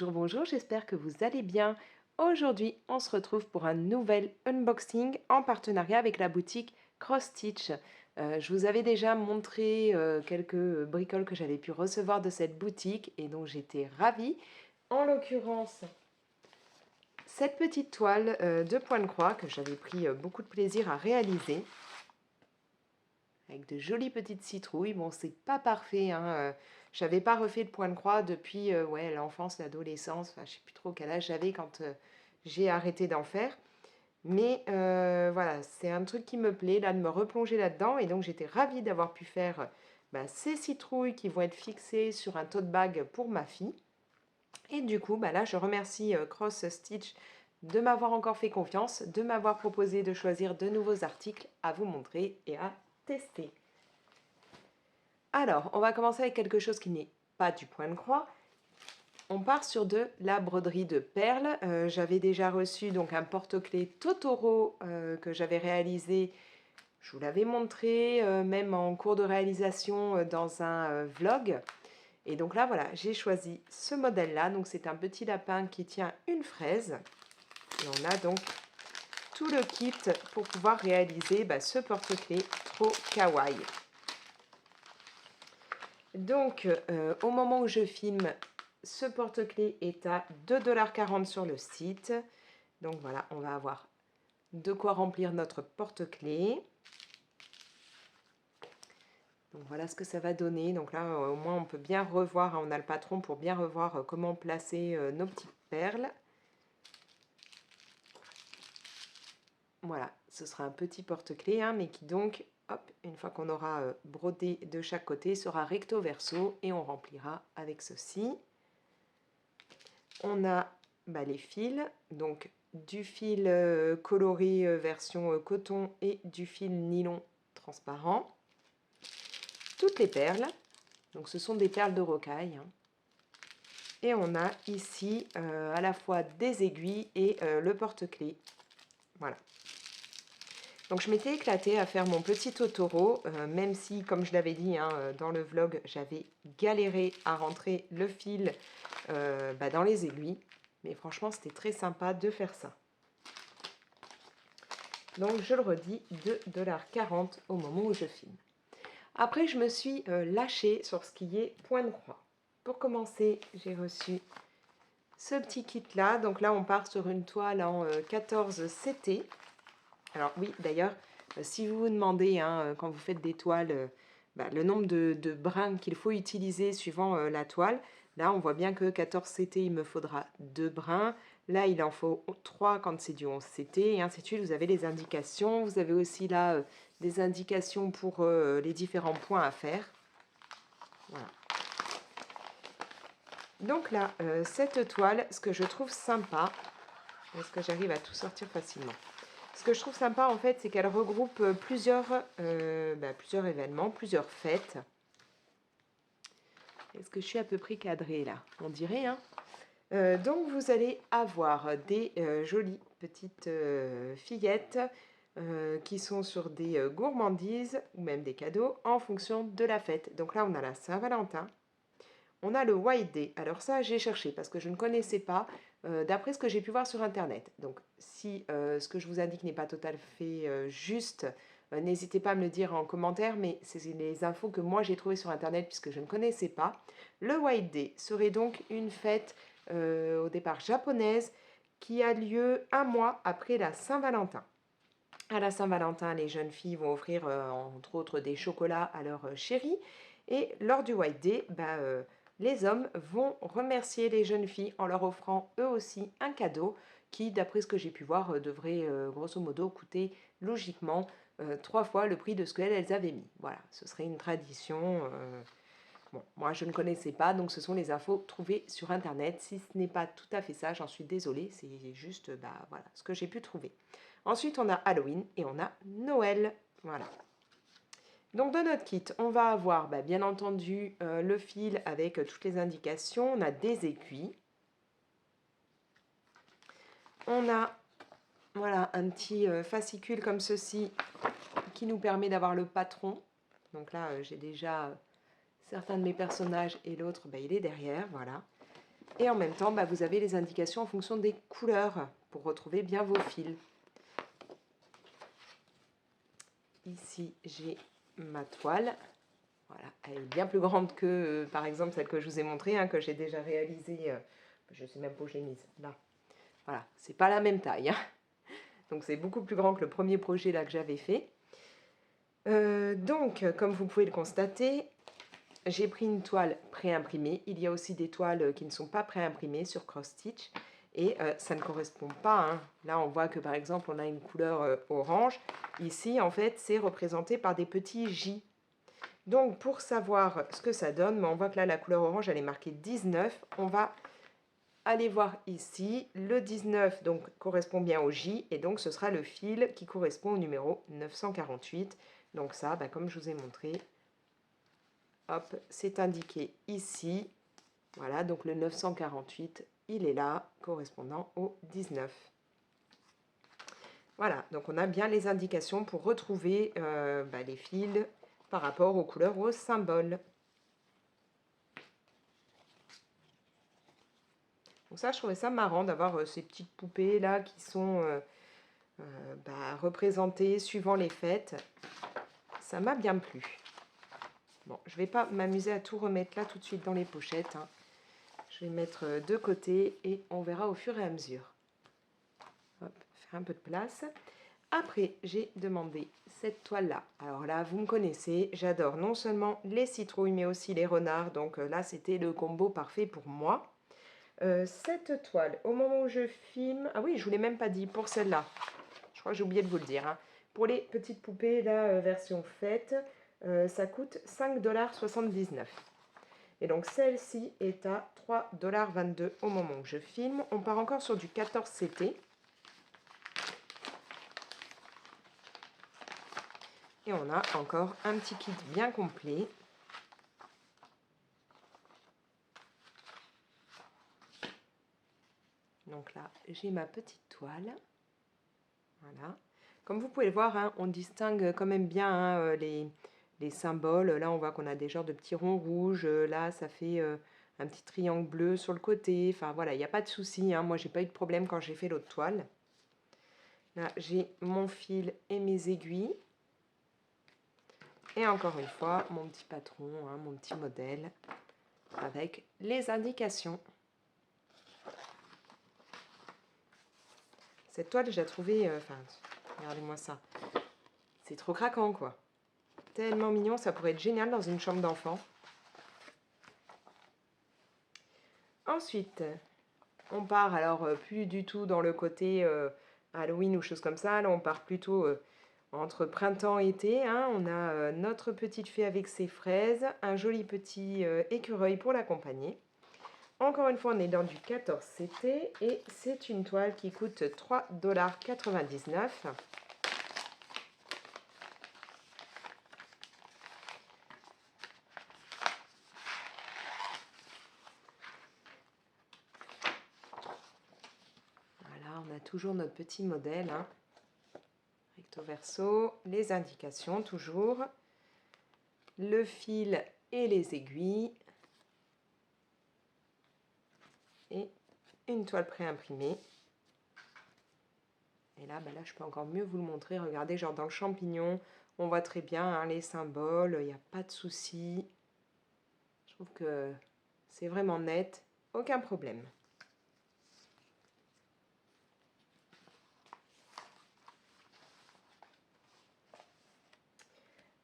bonjour, j'espère que vous allez bien. Aujourd'hui, on se retrouve pour un nouvel unboxing en partenariat avec la boutique Cross Stitch. Je vous avais déjà montré quelques bricoles que j'avais pu recevoir de cette boutique et dont j'étais ravie. En l'occurrence, cette petite toile de point de croix que j'avais pris beaucoup de plaisir à réaliser. Avec de jolies petites citrouilles. Bon, c'est pas parfait, hein. J'avais pas refait de point de croix depuis ouais, l'enfance, l'adolescence. Enfin, je sais plus trop quel âge j'avais quand j'ai arrêté d'en faire. Mais voilà, c'est un truc qui me plaît, là, de me replonger là-dedans. Et donc, j'étais ravie d'avoir pu faire ces citrouilles qui vont être fixées sur un tote bag pour ma fille. Et du coup, là, je remercie Cross Stitch de m'avoir encore fait confiance, de m'avoir proposé de choisir de nouveaux articles à vous montrer et à tester. Alors, on va commencer avec quelque chose qui n'est pas du point de croix. On part sur de la broderie de perles. J'avais déjà reçu donc un porte-clés Totoro que j'avais réalisé. Je vous l'avais montré, même en cours de réalisation dans un vlog. Et donc là, voilà, j'ai choisi ce modèle-là. Donc c'est un petit lapin qui tient une fraise. Et on a donc tout le kit pour pouvoir réaliser ce porte-clés trop kawaii. Donc, au moment où je filme, ce porte-clés est à 2,40 $ sur le site. Donc voilà, on va avoir de quoi remplir notre porte-clés. Donc voilà ce que ça va donner. Donc là, au moins, on peut bien revoir, on a le patron pour bien revoir comment placer nos petites perles. Voilà, ce sera un petit porte-clés, mais qui donc, hop, une fois qu'on aura brodé de chaque côté, sera recto verso et on remplira avec ceci. On a les fils, donc du fil coloré version coton et du fil nylon transparent. Toutes les perles, donc ce sont des perles de rocaille. Et on a ici à la fois des aiguilles et le porte-clés. Voilà. Donc je m'étais éclatée à faire mon petit Totoro, même si, comme je l'avais dit dans le vlog, j'avais galéré à rentrer le fil dans les aiguilles. Mais franchement, c'était très sympa de faire ça. Donc, je le redis, 2,40 $ au moment où je filme. Après, je me suis lâchée sur ce qui est point de croix. Pour commencer, j'ai reçu ce petit kit-là. Donc là, on part sur une toile en 14 CT. Alors oui, d'ailleurs, si vous vous demandez, quand vous faites des toiles, le nombre de brins qu'il faut utiliser suivant la toile, là, on voit bien que 14 CT, il me faudra 2 brins. Là, il en faut 3 quand c'est du 11 CT, et ainsi de suite. Vous avez les indications. Vous avez aussi là des indications pour les différents points à faire. Voilà. Donc là, cette toile, ce que je trouve sympa, est-ce que j'arrive à tout sortir facilement? Ce que je trouve sympa, en fait, c'est qu'elle regroupe plusieurs événements, plusieurs fêtes. Est-ce que je suis à peu près cadrée, là? On dirait, hein? Donc, vous allez avoir des jolies petites fillettes qui sont sur des gourmandises ou même des cadeaux en fonction de la fête. Donc là, on a la Saint-Valentin. On a le White Day. Alors ça, j'ai cherché parce que je ne connaissais pas, d'après ce que j'ai pu voir sur Internet. Donc, si ce que je vous indique n'est pas tout à fait juste, n'hésitez pas à me le dire en commentaire, mais c'est les infos que moi j'ai trouvées sur Internet puisque je ne connaissais pas. Le White Day serait donc une fête au départ japonaise qui a lieu un mois après la Saint-Valentin. À la Saint-Valentin, les jeunes filles vont offrir entre autres des chocolats à leur chérie. Et lors du White Day, les hommes vont remercier les jeunes filles en leur offrant eux aussi un cadeau qui, d'après ce que j'ai pu voir, devrait grosso modo coûter logiquement 3 fois le prix de ce qu'elles avaient mis. Voilà, ce serait une tradition. Bon, moi je ne connaissais pas, donc ce sont les infos trouvées sur Internet. Si ce n'est pas tout à fait ça, j'en suis désolée, c'est juste voilà, ce que j'ai pu trouver. Ensuite, on a Halloween et on a Noël. Voilà. Donc, dans notre kit, on va avoir bien entendu le fil avec toutes les indications. On a des aiguilles. On a voilà, un petit fascicule comme ceci qui nous permet d'avoir le patron. Donc là, j'ai déjà certains de mes personnages et l'autre, il est derrière. Voilà. Et en même temps, bah, vous avez les indications en fonction des couleurs pour retrouver bien vos fils. Ici, j'ai ma toile. Voilà, elle est bien plus grande que, par exemple, celle que je vous ai montrée, hein, que j'ai déjà réalisée. Je ne sais même pas où je l'ai mise. Là. Voilà, c'est pas la même taille. Hein. Donc, c'est beaucoup plus grand que le premier projet là que j'avais fait. Donc, comme vous pouvez le constater, j'ai pris une toile préimprimée. Il y a aussi des toiles qui ne sont pas préimprimées sur Cross Stitch. Et ça ne correspond pas. Hein. Là, on voit que par exemple, on a une couleur orange. Ici, en fait, c'est représenté par des petits J. Donc, pour savoir ce que ça donne, on voit que là, la couleur orange, elle est marquée 19. On va aller voir ici. Le 19 donc, correspond bien au J. Et donc, ce sera le fil qui correspond au numéro 948. Donc ça, bah, comme je vous ai montré, hop, c'est indiqué ici. Voilà, donc le 948, il est là, correspondant au 19. Voilà, donc on a bien les indications pour retrouver bah, les fils par rapport aux couleurs, aux symboles. Donc ça, je trouvais ça marrant d'avoir ces petites poupées là qui sont bah, représentées suivant les fêtes. Ça m'a bien plu. Bon, je ne vais pas m'amuser à tout remettre là tout de suite dans les pochettes. Hein. Je vais mettre de côté et on verra au fur et à mesure. Hop, faire un peu de place. Après, j'ai demandé cette toile-là. Alors là, vous me connaissez, j'adore non seulement les citrouilles, mais aussi les renards. Donc là, c'était le combo parfait pour moi. Cette toile, au moment où je filme... Ah oui, je ne vous l'ai même pas dit pour celle-là. Je crois que j'ai oublié de vous le dire. Hein. Pour les petites poupées, la version faite, ça coûte 5,79 $. Et donc celle-ci est à 3,22 $ au moment où je filme. On part encore sur du 14 CT. Et on a encore un petit kit bien complet. Donc là, j'ai ma petite toile. Voilà. Comme vous pouvez le voir, hein, on distingue quand même bien hein, les symboles. Là, on voit qu'on a des genres de petits ronds rouges. Là, ça fait un petit triangle bleu sur le côté. Enfin, voilà, il n'y a pas de souci. Hein. Moi, j'ai pas eu de problème quand j'ai fait l'autre toile. Là, j'ai mon fil et mes aiguilles. Et encore une fois, mon petit patron, hein, mon petit modèle, avec les indications. Cette toile, je l'ai trouvée... regardez-moi ça. C'est trop craquant, quoi. Tellement mignon, ça pourrait être génial dans une chambre d'enfant. Ensuite, on part alors plus du tout dans le côté Halloween ou choses comme ça. Là, on part plutôt entre printemps et été. Hein. On a notre petite fée avec ses fraises, un joli petit écureuil pour l'accompagner. Encore une fois, on est dans du 14 CT et c'est une toile qui coûte 3,99 $. Voilà, on a toujours notre petit modèle. Hein. Recto verso, les indications toujours, le fil et les aiguilles. Et une toile préimprimée. Et là, ben là, je peux encore mieux vous le montrer. Regardez, genre dans le champignon, on voit très bien hein, les symboles, il n'y a pas de souci. Je trouve que c'est vraiment net, aucun problème.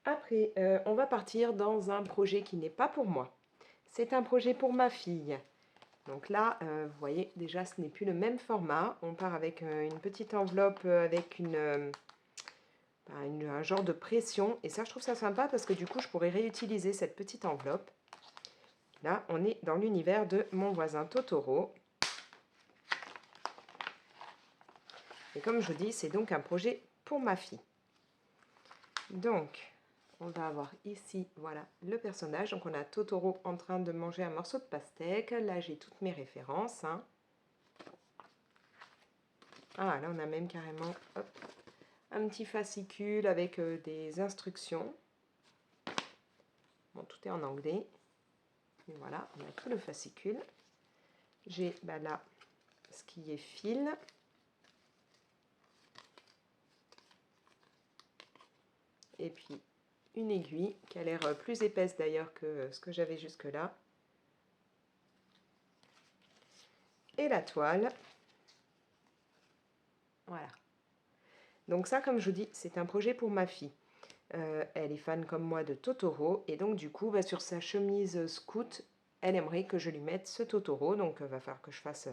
Après, on va partir dans un projet qui n'est pas pour moi. C'est un projet pour ma fille. Donc là, vous voyez, déjà, ce n'est plus le même format. On part avec une petite enveloppe avec un genre de pression. Et ça, je trouve ça sympa parce que du coup, je pourrais réutiliser cette petite enveloppe. Là, on est dans l'univers de Mon voisin Totoro. Et comme je vous dis, c'est donc un projet pour ma fille. Donc, on va avoir ici, voilà, le personnage. Donc, on a Totoro en train de manger un morceau de pastèque. Là, j'ai toutes mes références. Hein. Ah, là, on a même carrément hop, un petit fascicule avec des instructions. Bon, tout est en anglais. Et voilà, on a tout le fascicule. J'ai là ce qui est fil. Et puis une aiguille qui a l'air plus épaisse d'ailleurs que ce que j'avais jusque là. Et la toile. Voilà. Donc ça, comme je vous dis, c'est un projet pour ma fille. Elle est fan comme moi de Totoro. Et donc du coup, sur sa chemise scout, elle aimerait que je lui mette ce Totoro. Donc il va falloir que je fasse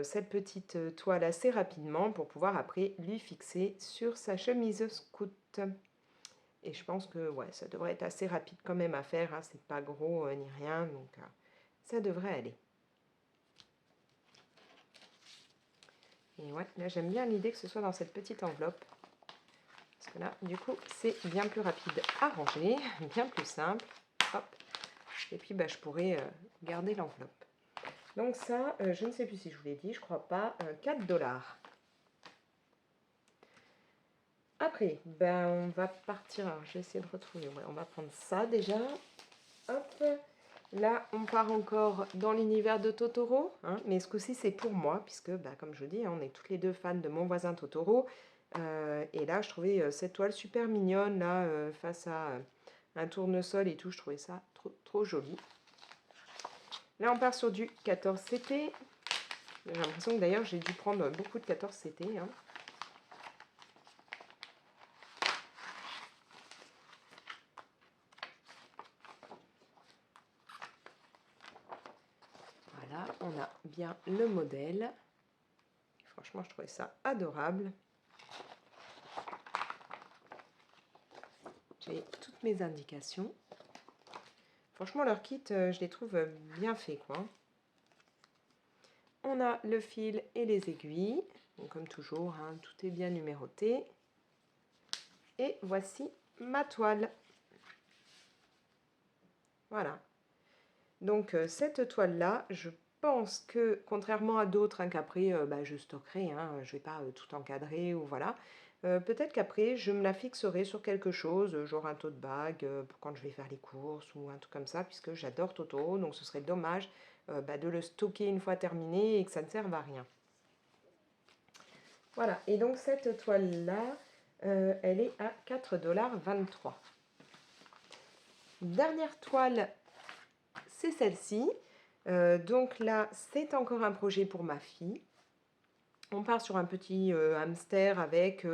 cette petite toile assez rapidement pour pouvoir après lui fixer sur sa chemise scout. Et je pense que ouais, ça devrait être assez rapide quand même à faire. Hein. C'est pas gros ni rien. Donc ça devrait aller. Et ouais, là j'aime bien l'idée que ce soit dans cette petite enveloppe. Parce que là, du coup, c'est bien plus rapide à ranger, bien plus simple. Hop. Et puis, je pourrais garder l'enveloppe. Donc ça, je ne sais plus si je vous l'ai dit, je crois pas, 4 $. Après, on va partir, alors je vais essayer de retrouver, ouais, on va prendre ça déjà. Hop. Là, on part encore dans l'univers de Totoro, hein, mais ce coup-ci, c'est pour moi, puisque, comme je vous dis, on est toutes les deux fans de Mon voisin Totoro. Et là, je trouvais cette toile super mignonne, là, face à un tournesol et tout. Je trouvais ça trop, trop joli. Là, on part sur du 14 CT. J'ai l'impression que d'ailleurs, j'ai dû prendre beaucoup de 14 CT. Hein. Voilà, on a bien le modèle. Franchement, je trouvais ça adorable. J'ai toutes mes indications. Franchement, leur kit, je les trouve bien faits, quoi. On a le fil et les aiguilles. Donc, comme toujours, hein, tout est bien numéroté. Et voici ma toile. Voilà. Donc, cette toile-là, je pense que, contrairement à d'autres, hein, qu'après, je stockerai, hein, je ne vais pas tout encadrer, ou voilà. Peut-être qu'après, je me la fixerai sur quelque chose, genre un tote bag, pour quand je vais faire les courses, ou un truc comme ça, puisque j'adore Totoro, donc ce serait dommage de le stocker une fois terminé, et que ça ne serve à rien. Voilà, et donc cette toile-là, elle est à 4,23 $. Dernière toile, c'est celle-ci. Donc là, c'est encore un projet pour ma fille. On part sur un petit hamster avec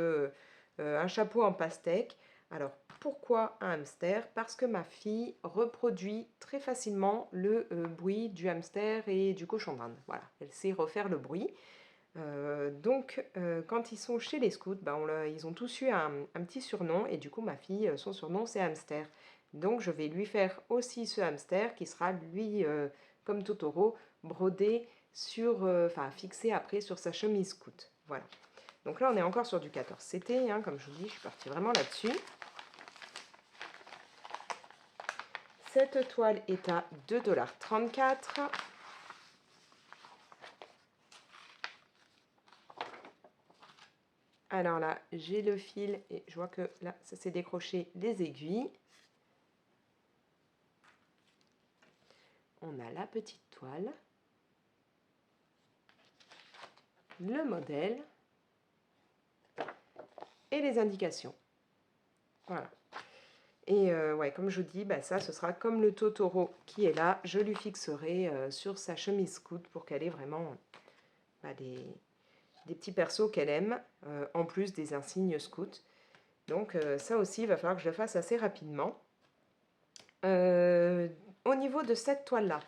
un chapeau en pastèque. Alors, pourquoi un hamster? Parce que ma fille reproduit très facilement le bruit du hamster et du cochon d'Inde. Voilà, elle sait refaire le bruit. Donc, quand ils sont chez les scouts, ils ont tous eu un petit surnom et du coup, ma fille, son surnom, c'est Hamster. Donc, je vais lui faire aussi ce hamster qui sera, lui, comme Totoro, brodé sur, fixé après sur sa chemise scout. Voilà. Donc là, on est encore sur du 14 CT, hein, comme je vous dis, je suis partie vraiment là-dessus. Cette toile est à 2,34 $. Alors là, j'ai le fil et je vois que là, ça s'est décroché les aiguilles. On a la petite toile, le modèle et les indications. Voilà. Et ouais, comme je vous dis, ça, ce sera comme le Totoro qui est là. Je lui fixerai sur sa chemise scout pour qu'elle ait vraiment des petits persos qu'elle aime, en plus des insignes scouts. Donc ça aussi, il va falloir que je le fasse assez rapidement. Au niveau de cette toile-là,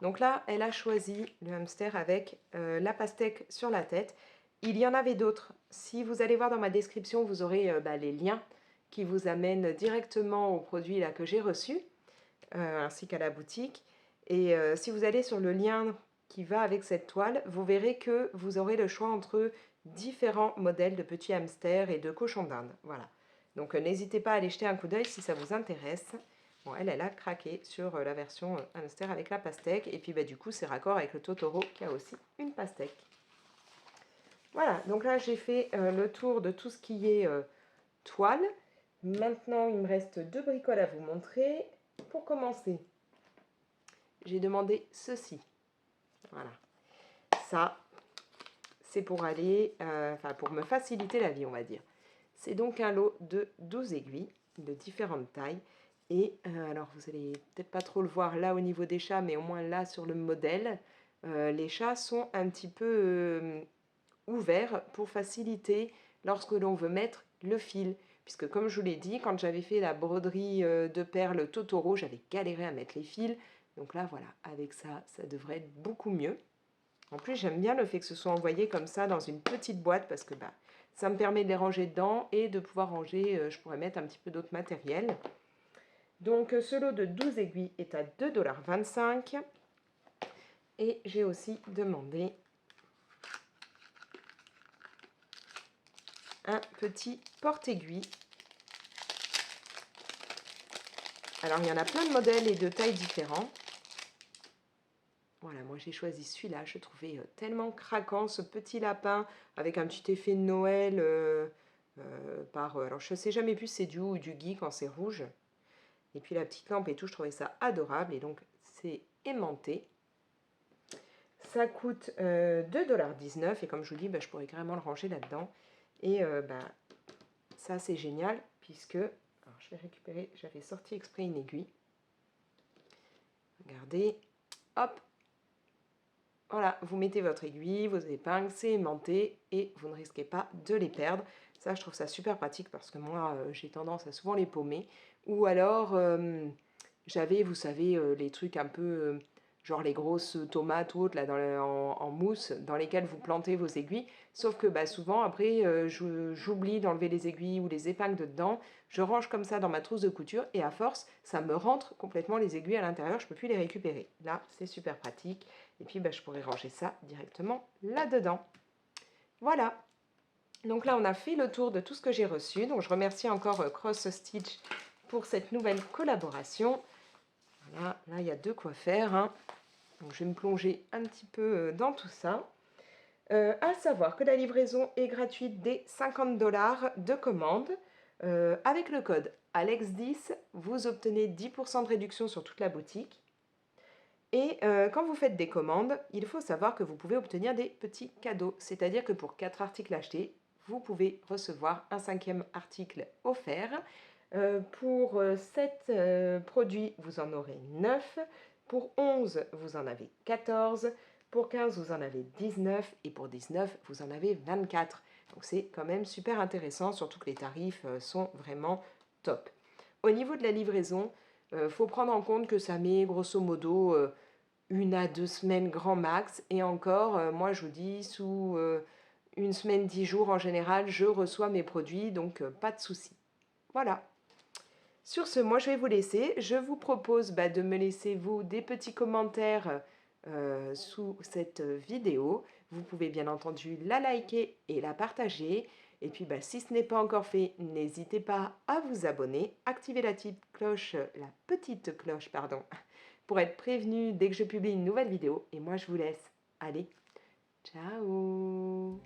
donc là, elle a choisi le hamster avec la pastèque sur la tête. Il y en avait d'autres. Si vous allez voir dans ma description, vous aurez les liens qui vous amènent directement au produit là, que j'ai reçu, ainsi qu'à la boutique. Et si vous allez sur le lien qui va avec cette toile, vous verrez que vous aurez le choix entre différents modèles de petits hamsters et de cochons d'Inde. Voilà. Donc n'hésitez pas à aller jeter un coup d'œil si ça vous intéresse. Bon, elle a craqué sur la version hamster avec la pastèque. Et puis du coup, c'est raccord avec le Totoro qui a aussi une pastèque. Voilà, donc là j'ai fait le tour de tout ce qui est toile. Maintenant, il me reste 2 bricoles à vous montrer. Pour commencer, j'ai demandé ceci. Voilà. Ça, c'est pour aller, pour me faciliter la vie, on va dire. C'est donc un lot de 12 aiguilles de différentes tailles. Et alors, vous allez peut-être pas trop le voir là au niveau des chats, mais au moins là sur le modèle, les chats sont un petit peu ouverts pour faciliter lorsque l'on veut mettre le fil. Puisque comme je vous l'ai dit, quand j'avais fait la broderie de perles Totoro, j'avais galéré à mettre les fils. Donc là, voilà, avec ça, ça devrait être beaucoup mieux. En plus, j'aime bien le fait que ce soit envoyé comme ça dans une petite boîte parce que ça me permet de les ranger dedans et de pouvoir ranger, je pourrais mettre un petit peu d'autre matériel. Donc ce lot de 12 aiguilles est à 2,25 $. Et j'ai aussi demandé un petit porte-aiguille. Alors il y en a plein de modèles et de tailles différents. Voilà, moi j'ai choisi celui-là, je trouvais tellement craquant, ce petit lapin avec un petit effet de Noël alors je ne sais jamais plus si c'est du ou du gui quand c'est rouge. Et puis la petite lampe et tout, je trouvais ça adorable et donc c'est aimanté. Ça coûte 2,19 $ et comme je vous dis, je pourrais carrément le ranger là-dedans. Et ça c'est génial puisque, alors je vais récupérer, j'avais sorti exprès une aiguille. Regardez, hop. Voilà, vous mettez votre aiguille, vos épingles, c'est aimanté et vous ne risquez pas de les perdre. Ça, je trouve ça super pratique parce que moi, j'ai tendance à souvent les paumer. Ou alors, j'avais, vous savez, les trucs un peu, genre les grosses tomates ou autres, là, en mousse, dans lesquelles vous plantez vos aiguilles. Sauf que souvent, après, j'oublie d'enlever les aiguilles ou les épingles dedans. Je range comme ça dans ma trousse de couture et à force, ça me rentre complètement les aiguilles à l'intérieur. Je ne peux plus les récupérer. Là, c'est super pratique. Et puis, je pourrais ranger ça directement là-dedans. Voilà. Donc là, on a fait le tour de tout ce que j'ai reçu. Donc, je remercie encore Cross Stitch pour cette nouvelle collaboration. Voilà, là, il y a de quoi faire. Hein. Donc, je vais me plonger un petit peu dans tout ça. À savoir que la livraison est gratuite dès 50 $ de commande. Avec le code ALEX10, vous obtenez 10% de réduction sur toute la boutique. Et quand vous faites des commandes, il faut savoir que vous pouvez obtenir des petits cadeaux. C'est-à-dire que pour 4 articles achetés, vous pouvez recevoir un 5e article offert. Pour 7 produits, vous en aurez 9. Pour 11, vous en avez 14. Pour 15, vous en avez 19. Et pour 19, vous en avez 24. Donc c'est quand même super intéressant, surtout que les tarifs sont vraiment top. Au niveau de la livraison, il faut prendre en compte que ça met grosso modo 1 à 2 semaines grand max. Et encore, moi je vous dis, sous 1 semaine, 10 jours en général, je reçois mes produits, donc pas de souci. Voilà. Sur ce, moi je vais vous laisser. Je vous propose de me laisser vous des petits commentaires sous cette vidéo. Vous pouvez bien entendu la liker et la partager. Et puis si ce n'est pas encore fait, n'hésitez pas à vous abonner, activer la petite cloche, pardon, pour être prévenu dès que je publie une nouvelle vidéo. Et moi je vous laisse. Allez, ciao!